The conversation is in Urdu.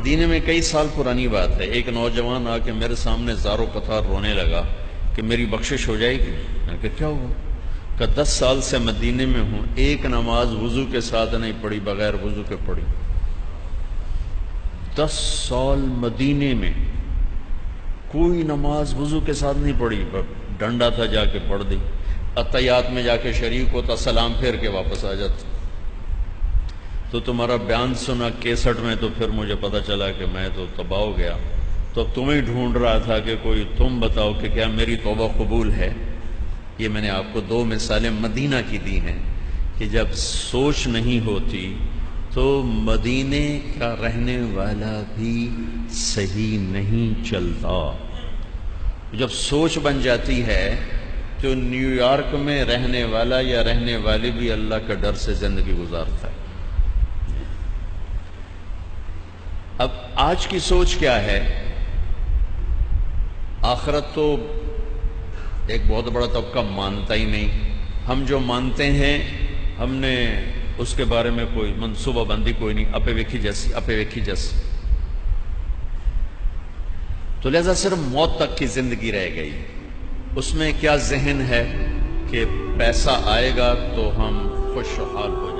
مدینے میں کئی سال پرانی بات ہے، ایک نوجوان آ کے میرے سامنے زاروں قطار رونے لگا کہ میری بخشش ہو جائے گی۔ میں نے کہا کیا ہوا؟ کہ 10 سال سے مدینے میں ہوں، ایک نماز وضو کے ساتھ نہیں پڑھی، بغیر وضو کے پڑھی۔ 10 سال مدینے میں کوئی نماز وضو کے ساتھ نہیں پڑھی، ڈنڈا تھا جا کے پڑھ دی، عطیات میں جا کے شریک ہوتا، سلام پھیر کے واپس آ جاتا۔ تو تمہارا بیان سنا کیسٹ میں، تو پھر مجھے پتہ چلا کہ میں تو تباہ ہو گیا۔ تو اب تمہیں ڈھونڈ رہا تھا کہ کوئی تم بتاؤ کہ کیا میری توبہ قبول ہے۔ یہ میں نے آپ کو 2 مثالیں مدینہ کی دی ہیں کہ جب سوچ نہیں ہوتی تو مدینے کا رہنے والا بھی صحیح نہیں چلتا۔ جب سوچ بن جاتی ہے تو نیو یارک میں رہنے والا یا رہنے والے بھی اللہ کا ڈر سے زندگی گزارتا ہے۔ اب آج کی سوچ کیا ہے؟ آخرت تو ایک بہت بڑا طبقہ مانتا ہی نہیں۔ ہم جو مانتے ہیں ہم نے اس کے بارے میں کوئی منصوبہ بندی کوئی نہیں، اپے ویکھی جیسی۔ تو لہذا صرف موت تک کی زندگی رہ گئی۔ اس میں کیا ذہن ہے کہ پیسہ آئے گا تو ہم خوشحال ہو جائیں۔